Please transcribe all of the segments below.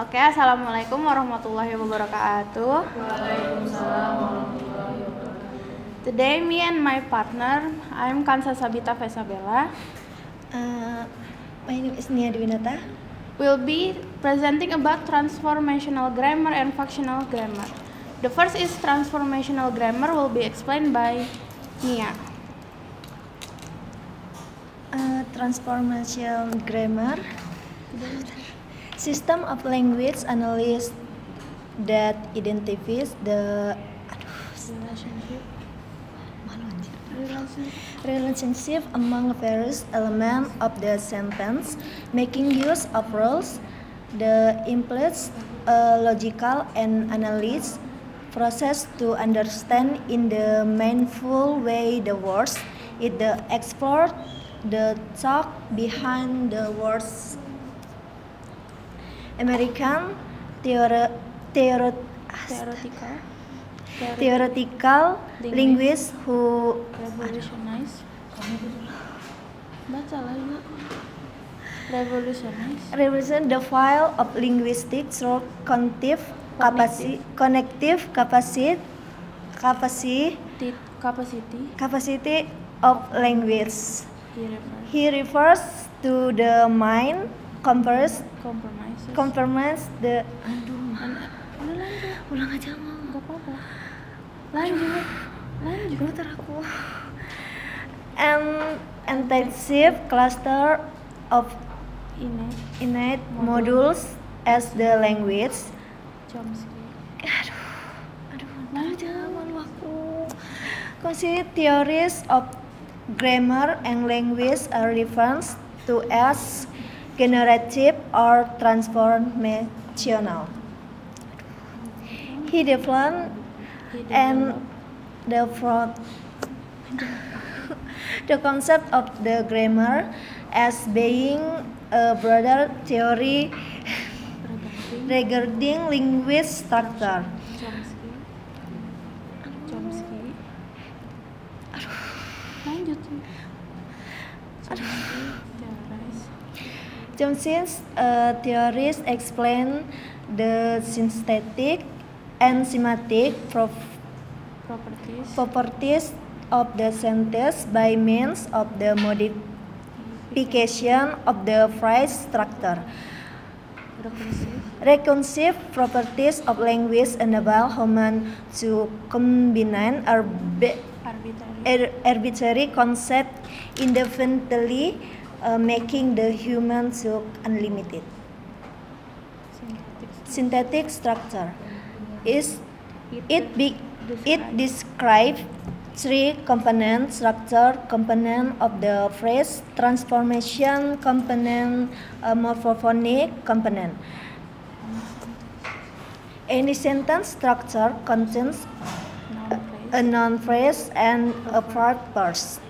Oke, assalamualaikum warahmatullahi wabarakatuh. Waalaikumsalam warahmatullahi wabarakatuh. Today, me and my partner, I'm Kansa Sabita Vesabella, My name is Nia Dwinata. will be presenting about transformational grammar and functional grammar. The first is transformational grammar will be explained by Nia. Transformational grammar, system of language analysis that identifies the relationship among various elements of the sentence, making use of rules that implies a logical and analysis process to understand in the meaningful way the words. It explores the thought behind the words. American theoretical linguists who revolution the field of linguistics through cognitive capacity of language. He refers to the mind compromise the ulang aja mau Gak apa-apa. Lanjut. Bentar aku intensive cluster of innate modules as the language. Malu aku. Consider theories of grammar and language are referred to as generative or transformational. He developed the concept of the grammar as being a broader theory regarding linguistic structure. Chomsky's theories explain the syntactic and semantic properties of the sentence by means of the modification of the phrase structure. Recursive properties of language enable humans to combine arbitrary concepts indefinitely, making the human look unlimited. Syntactic structure it describes three component structure: component of the phrase, transformation component, morphophonic component. Any sentence structure contains a noun phrase and a verb phrase.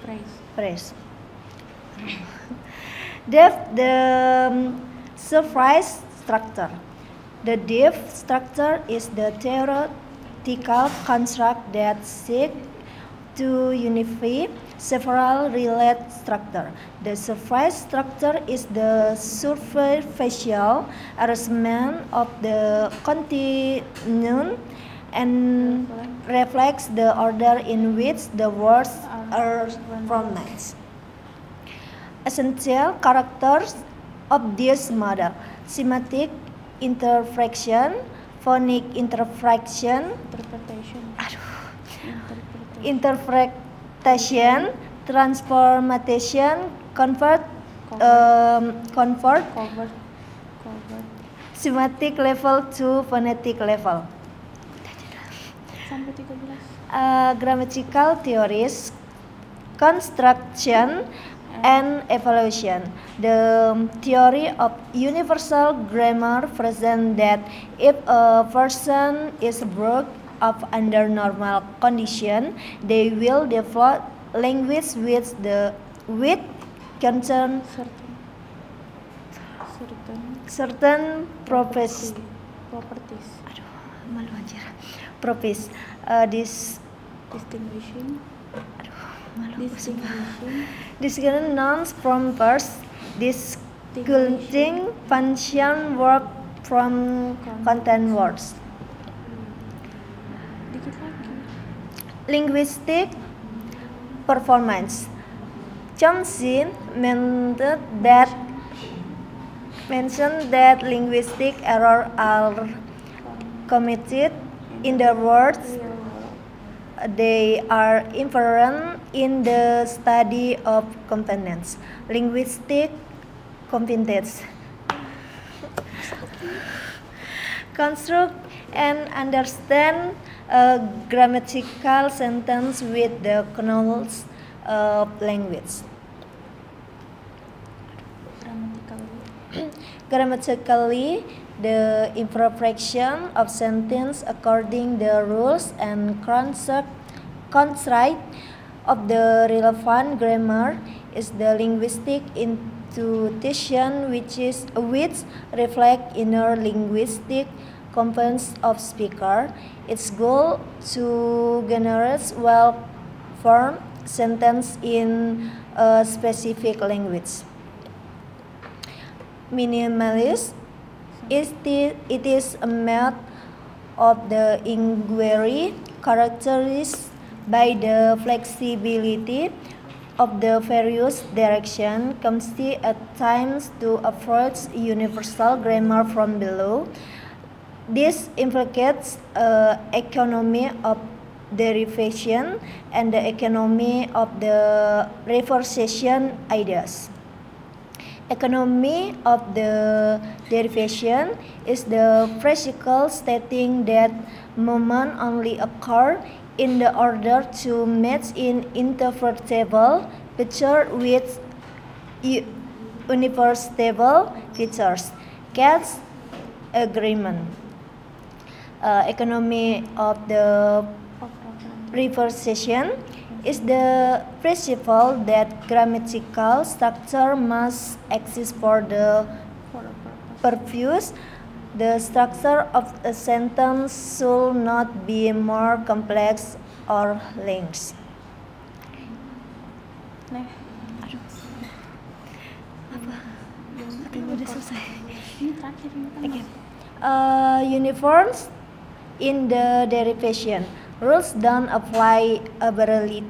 The surprise structure. The deaf structure is the theoretical construct that seeks to unify several related structures. The surprise structure is the superficial arrangement of the continuum and reflects the order in which the words are pronounced. Essential characters of this model: semantic interpretation, phonic interpretation, transformation, convert, semantic level to phonetic level. Sampai 13. Grammatical theories, construction and evaluation. The theory of universal grammar presents that if a person is brought up under normal conditions, they will develop language with certain properties. Distinguishing nouns from verbs, distinguishing function, verb, from content words. Dikit lagi. Linguistic performance. Chomsky mentioned that linguistic errors are committed in the words they are inherent in the study of components. Linguistic competence. Construct and understand a grammatical sentence with the knowledge of language. Grammatically, the imperfection of sentence according the rules and constraint of the relevant grammar is the linguistic intuition which reflect inner linguistic components of speaker. Its goal to generate well-formed sentence in a specific language. Minimalist it is a method of the inquiry characterized by the flexibility of the various directions comes at times to approach universal grammar from below. This implicates economy of derivation and the economy of the reversation ideas. Economy of the derivation is the physical stating that movement only occur in the order to match in interpretable picture with universal features. Cat's agreement. Economy of the reversation is the principle that grammatical structure must exist for the purpose. The structure of a sentence should not be more complex or lengthy. Udah selesai. Ini terakhir nih. Uniforms in the derivation. Rules don't apply arbitrarily.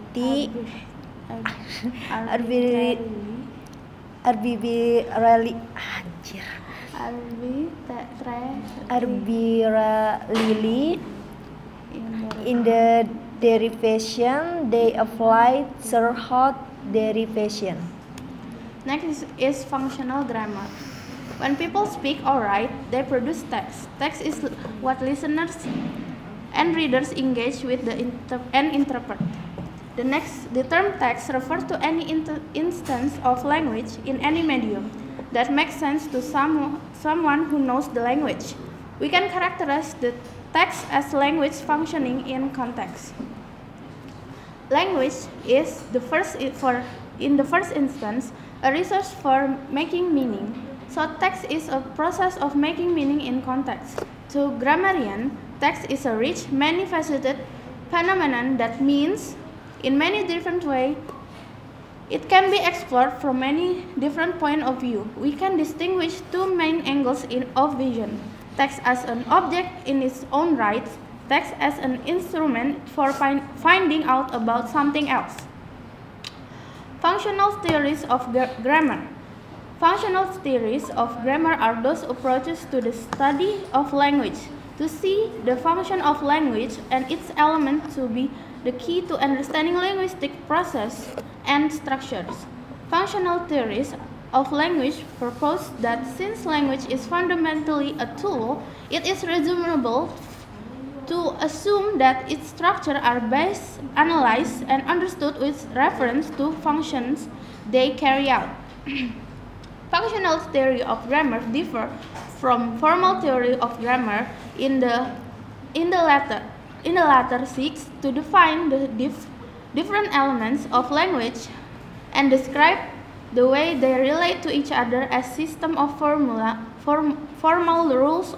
In the derivation, they apply throughout derivation. Next is functional grammar. When people speak or write, they produce text. Text is what listeners and readers engage with and interpret. The term text refers to any instance of language in any medium that makes sense to someone who knows the language. We can characterize the text as language functioning in context. Language is in the first instance a resource for making meaning. So text is a process of making meaning in context. To grammarian, text is a rich, many-faceted phenomenon that means, in many different ways, it can be explored from many different points of view. We can distinguish two main angles of vision: text as an object in its own right, text as an instrument for finding out about something else. Functional theories of grammar. Functional theories of grammar are those approaches to the study of language to see the function of language and its elements to be the key to understanding linguistic process and structures. Functional theories of language propose that since language is fundamentally a tool, it is reasonable to assume that its structure are best analyzed and understood with reference to functions they carry out. Functional theory of grammar differ from formal theory of grammar in the latter seeks to define the different elements of language and describe the way they relate to each other as system of formal rules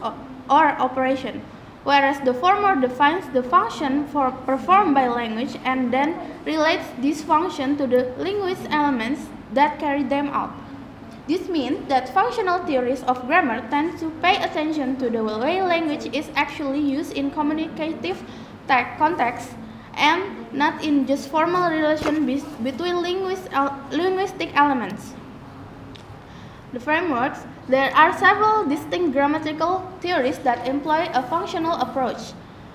or operation, whereas the former defines the function performed by language and then relates this function to the linguistic elements that carry them out. This means that functional theories of grammar tend to pay attention to the way language is actually used in communicative contexts and not in just formal relation between linguistic elements. The frameworks. There are several distinct grammatical theories that employ a functional approach.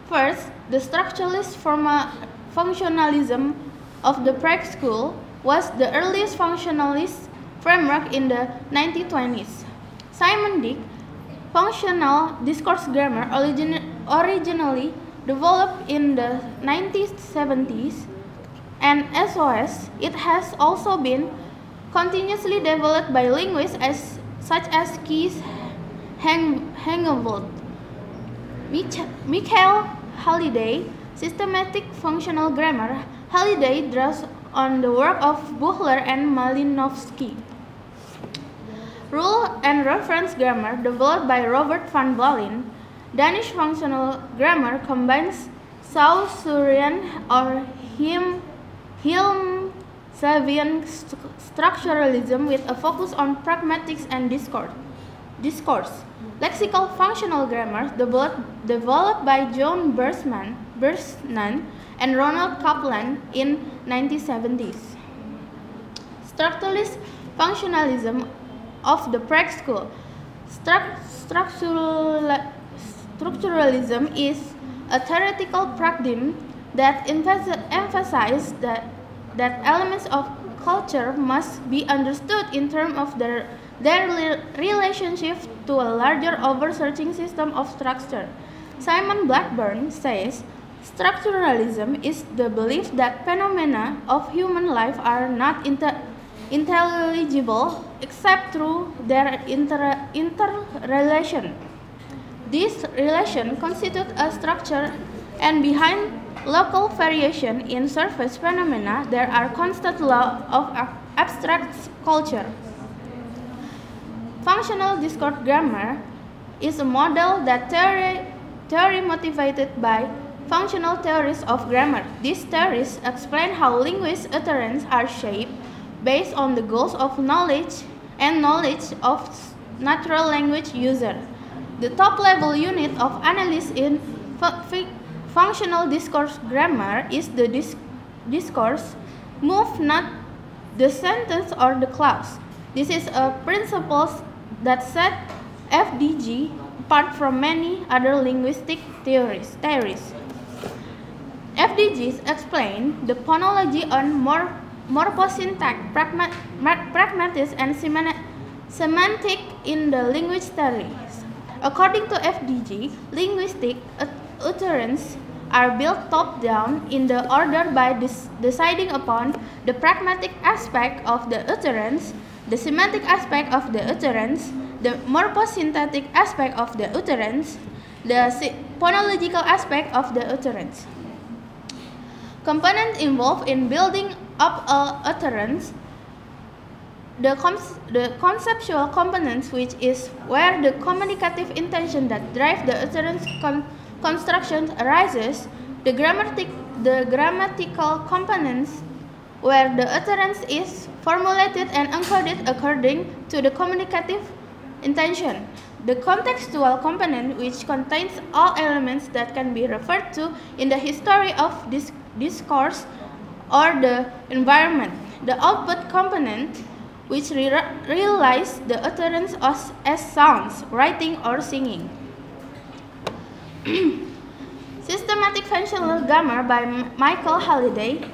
First, the structuralist functionalism of the Prague School was the earliest functionalist framework in the 1920s. Simon Dick, functional discourse grammar originally developed in the 1970s, and SOS, it has also been continuously developed by linguists such as Kees Hengeveld. Michael Halliday, systematic functional grammar. Halliday draws on the work of Buchler and Malinowski. Rule and reference grammar, developed by Robert van Balen. Danish functional grammar combines Saussurean or Hilm-Savian structuralism with a focus on pragmatics and discourse. Lexical functional grammar, developed by John Bersnan and Ronald Kaplan in 1970s. Structuralist functionalism of the Prague School. Structuralism is a theoretical paradigm that emphasizes that elements of culture must be understood in terms of their relationship to a larger overarching system of structure. Simon Blackburn says, structuralism is the belief that phenomena of human life are not intelligible except through their interrelation. This relation constitutes a structure, and behind local variation in surface phenomena, there are constant laws of abstract culture. Functional discourse grammar is a model that theory motivated by functional theories of grammar. These theories explain how linguistic utterances are shaped based on the goals of knowledge and knowledge of natural language user. The top-level unit of analysis in functional discourse grammar is the discourse move, not the sentence or the clause. This is a principle that set FDG apart from many other linguistic theories. FDGs explain the phonology on morphosyntax, pragmatics, and semantic in the language theories. According to FDG, linguistic utterances are built top-down in the order by deciding upon the pragmatic aspect of the utterance, the semantic aspect of the utterance, the morphosyntactic aspect of the utterance, the phonological aspect of the utterance. Components involved in building up a utterance. The conceptual components, which is where the communicative intention that drives the utterance construction arises. The grammatical components, where the utterance is formulated and encoded according to the communicative intention. The contextual component, which contains all elements that can be referred to in the history of discourse or the environment. The output component, which realize the utterance as sounds, writing, or singing. Systematic functional grammar by Michael Halliday.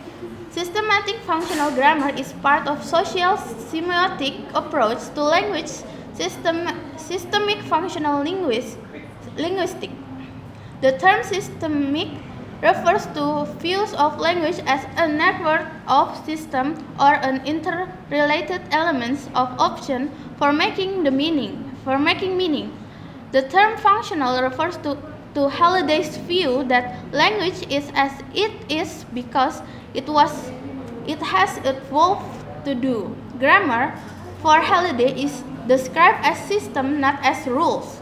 Systematic functional grammar is part of social semiotic approach to language systemic functional linguistics. The term systemic refers to views of language as a network of systems or an interrelated elements of option for making meaning. The term functional refers to Halliday's view that language is as it is because it has evolved to do. Grammar, for Halliday, is described as system, not as rules,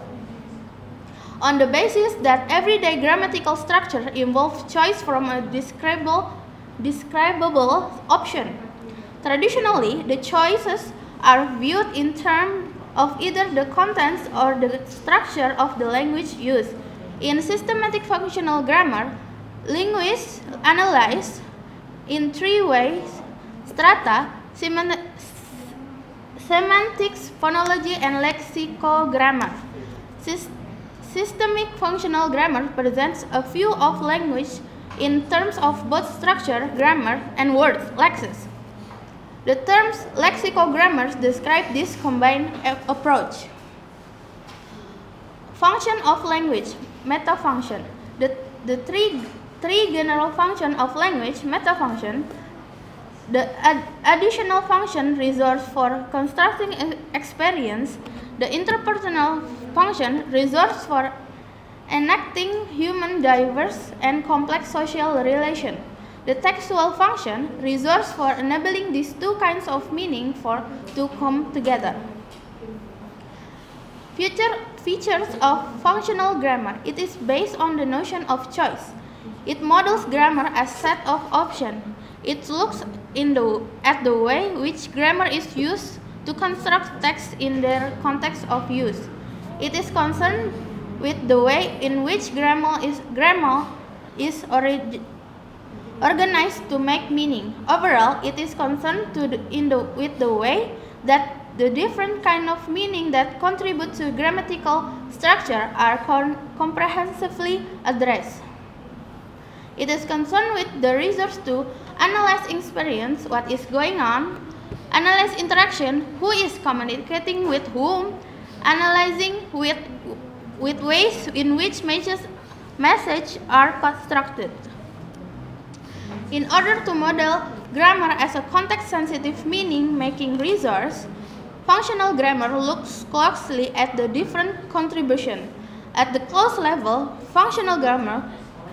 on the basis that everyday grammatical structure involves choice from a describable option. Traditionally, the choices are viewed in terms of either the contents or the structure of the language used. In systematic functional grammar, linguists analyze in three ways: strata, semantics, phonology, and lexicogrammar. Systemic functional grammar presents a view of language in terms of both structure, grammar, and word lexes. The terms lexicogrammars describe this combined approach. Function of language, metafunction. The three general functions of language, metafunction. The additional function reserves for constructing experience. The interpersonal function reserves for enacting human diverse and complex social relations. The textual function reserves for enabling these two kinds of meaning to come together. Features of functional grammar. It is based on the notion of choice. It models grammar as set of options. It looks at the way which grammar is used to construct text in their context of use. It is concerned with the way in which grammar is organized to make meaning. Overall, it is concerned with the way that the different kind of meaning that contribute to grammatical structure are comprehensively addressed. It is concerned with the resource to analyze experience, what is going on, analyze interaction, who is communicating with whom, analyzing with ways in which messages are constructed. In order to model grammar as a context-sensitive meaning-making resource, functional grammar looks closely at the different contributions. At the close level, functional grammar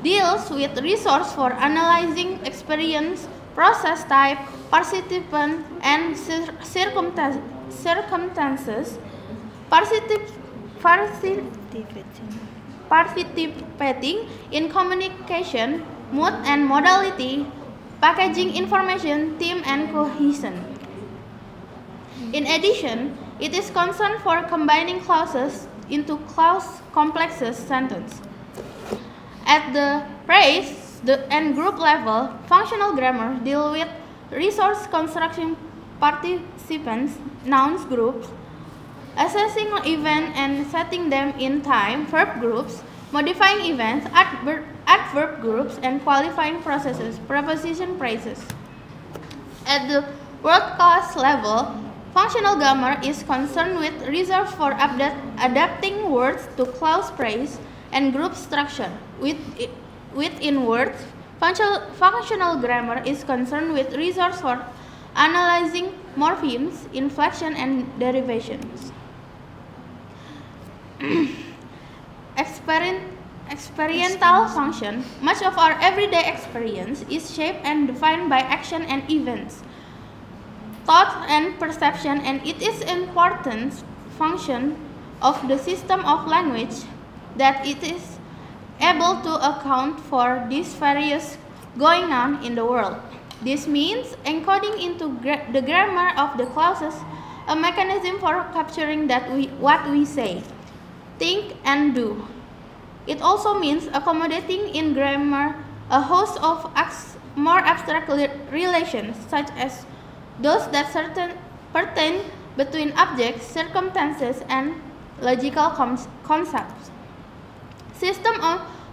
deals with resource for analyzing experience, process type, participant, and circumstances, participating in communication, mood and modality, packaging information, theme, and cohesion. In addition, it is concerned for combining clauses into complex sentences. At the phrase and group level, functional grammar deal with resource construction, participants, nouns groups, assessing events and setting them in time, verb groups, modifying events, adverb groups, and qualifying processes, preposition phrases. At the word class level, functional grammar is concerned with resource for adapting words to clause phrase and group structure. Within words, functional grammar is concerned with resource for analyzing morphemes, inflection, and derivations. Experiential function. Much of our everyday experience is shaped and defined by action and events, thought and perception, and it is an important function of the system of language that it is able to account for these various going on in the world. This means encoding into the grammar of the clauses a mechanism for capturing what we say, think, and do. It also means accommodating in grammar a host of more abstract relations, such as those that pertain between objects, circumstances, and logical concepts. System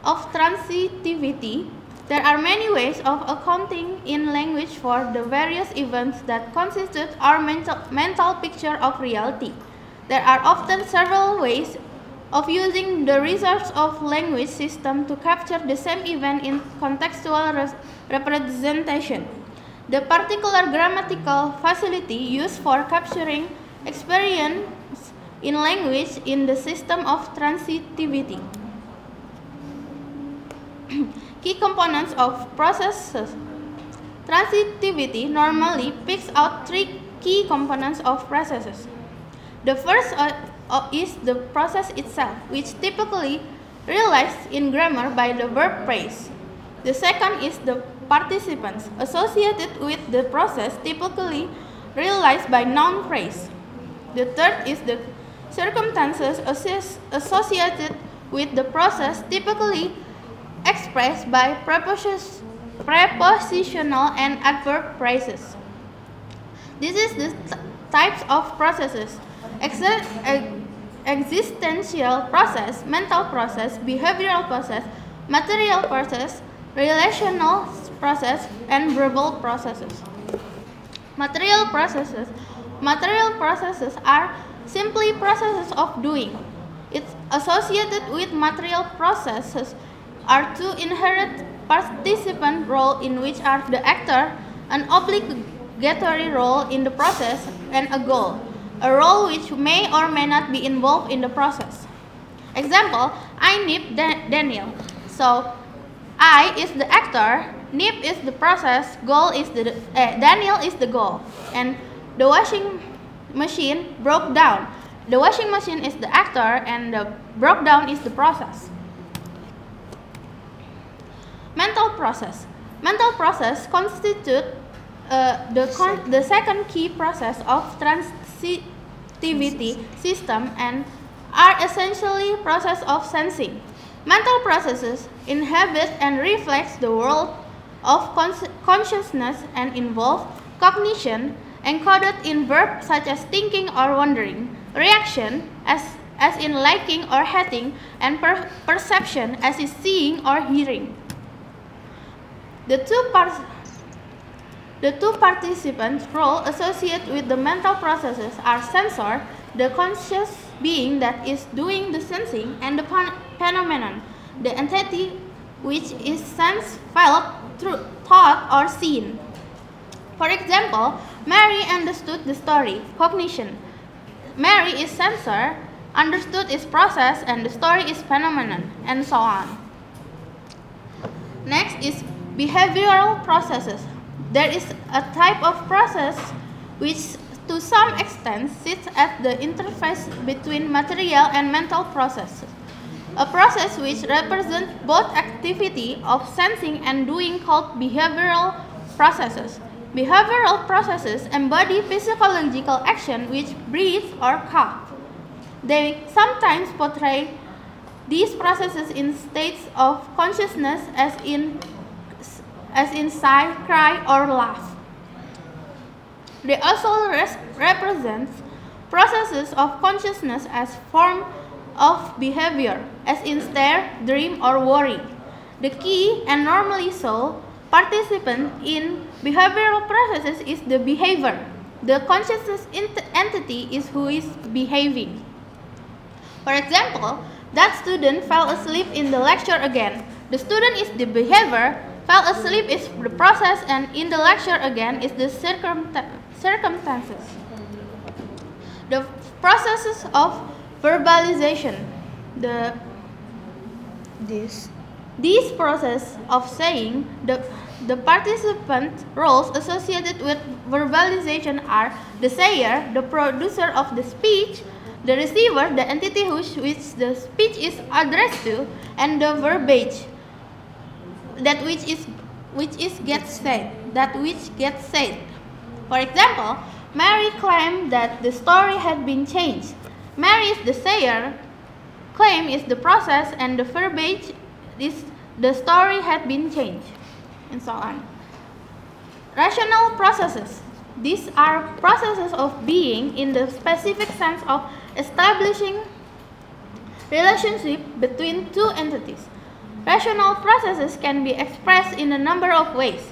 of transitivity. There are many ways of accounting in language for the various events that constitute our mental picture of reality. There are often several ways of using the resource of language system to capture the same event in contextual representation. The particular grammatical facility used for capturing experience in language in the system of transitivity. Key components of processes. Transitivity normally picks out three key components of processes. The first is the process itself, which typically realized in grammar by the verb phrase. The second is the participants associated with the process, typically realized by noun phrase. The third is the circumstances associated with the process, typically expressed by prepositional and adverb phrases. This is the types of processes: existential process, mental process, behavioral process, material process, relational process, and verbal processes. Material processes are simply processes of doing. It's associated with material processes are two inherent participant role in which are the actor, an obligatory role in the process, and a goal, a role which may or may not be involved in the process. Example, I nip Daniel. So, I is the actor, nip is the process, Daniel is the goal, and the washing machine broke down. The washing machine is the actor, and the broke down is the process. Mental process. Mental process constitute the second key process of transitivity system and are essentially process of sensing. Mental processes inhabit and reflect the world of consciousness and involve cognition encoded in verbs such as thinking or wondering, reaction as in liking or hating, and perception as is seeing or hearing. The two participants' role associated with the mental processes are sensor, the conscious being that is doing the sensing, and the phenomenon, the entity which is sensed, felt, thought, or seen. For example, Mary understood the story, cognition. Mary is sensor, understood is process, and the story is phenomenon, and so on. Next is behavioral processes. There is a type of process which to some extent sits at the interface between material and mental processes. A process which represents both activity of sensing and doing called behavioral processes. Behavioral processes embody physiological action which breathe or cough. They sometimes portray these processes in states of consciousness as in sigh, cry, or laugh. They also represent processes of consciousness as form of behavior, as in stare, dream, or worry. The key, and normally so, participant in behavioral processes is the behavior. The consciousness entity is who is behaving. For example, that student fell asleep in the lecture again. The student is the behavior, fell asleep is the process, and in the lecture again is the circumstances. The processes of verbalization. These process of saying, the participant roles associated with verbalization are the sayer, the producer of the speech, the receiver, the entity which the speech is addressed to, and the verbiage, that which gets said. For example, Mary claimed that the story had been changed. Mary is the sayer, claim is the process, and the verbiage is the story had been changed, and so on. Rational processes. These are processes of being in the specific sense of establishing relationship between two entities. Rational processes can be expressed in a number of ways.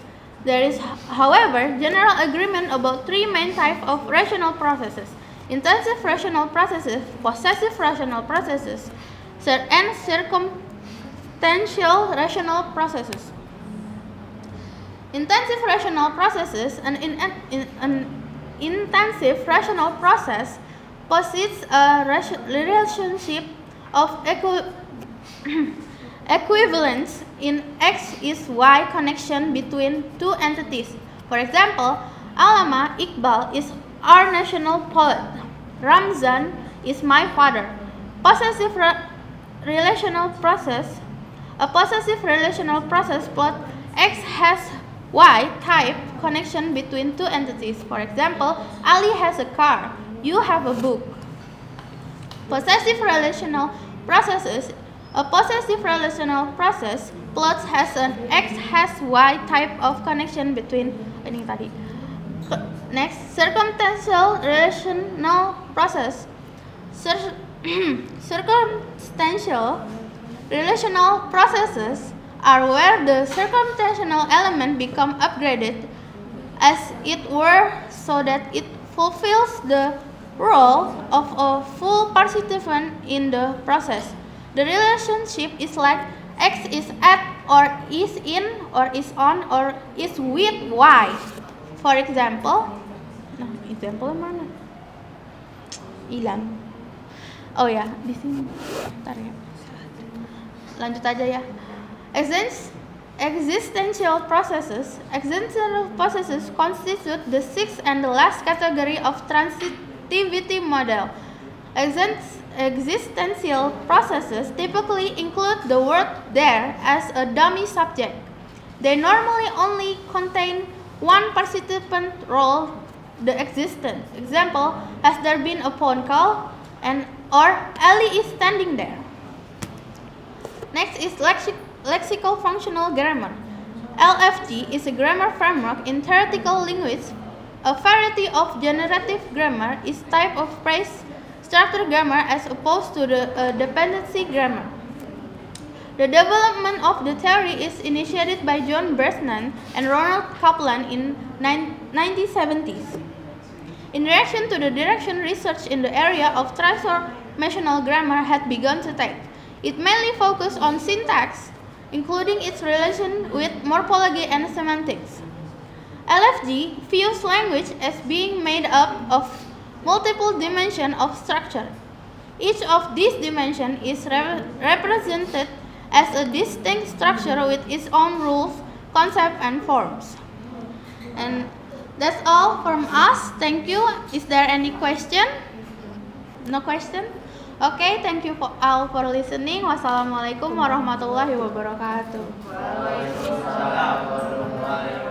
There is, however, general agreement about three main types of rational processes: intensive rational processes, possessive rational processes, and circumstantial rational processes. Intensive rational processes. An intensive rational process posits a relationship of equivalence in X is Y connection between two entities. For example, Allama Iqbal is our national poet. Ramzan is my father. Possessive relational process. A possessive relational process plot X has Y type connection between two entities. For example, Ali has a car, you have a book. Possessive relational processes. A possessive relational process plots has an X has Y type of connection between ini tadi. Next, circumstantial relational process. Circumstantial relational processes are where the circumstantial element become upgraded as it were so that it fulfills the role of a full participant in the process. The relationship is like X is at or is in or is on or is with Y. For example, nah, example mana? Hilang. Oh ya, di sini. Bentar ya. Lanjut aja ya. Existential processes constitute the sixth and the last category of transitivity model. Existential processes typically include the word there as a dummy subject. They normally only contain one participant role, the existence. Example, has there been a phone call or Ali is standing there. Next is lexical functional grammar. LFG is a grammar framework in theoretical linguistics. A variety of generative grammar is type of phrase structure grammar as opposed to the dependency grammar. The development of the theory is initiated by John Bresnan and Ronald Kaplan in 1970s. In reaction to the direction research in the area of transformational grammar had begun to take. It mainly focused on syntax, including its relation with morphology and semantics. LFG views language as being made up of multiple dimensions of structure. Each of these dimensions is represented as a distinct structure with its own rules, concepts, and forms. And that's all from us. Thank you. Is there any question? No question? Okay, thank you all for listening. Wassalamualaikum warahmatullahi wabarakatuh. Waalaikumsalam warahmatullahi wabarakatuh.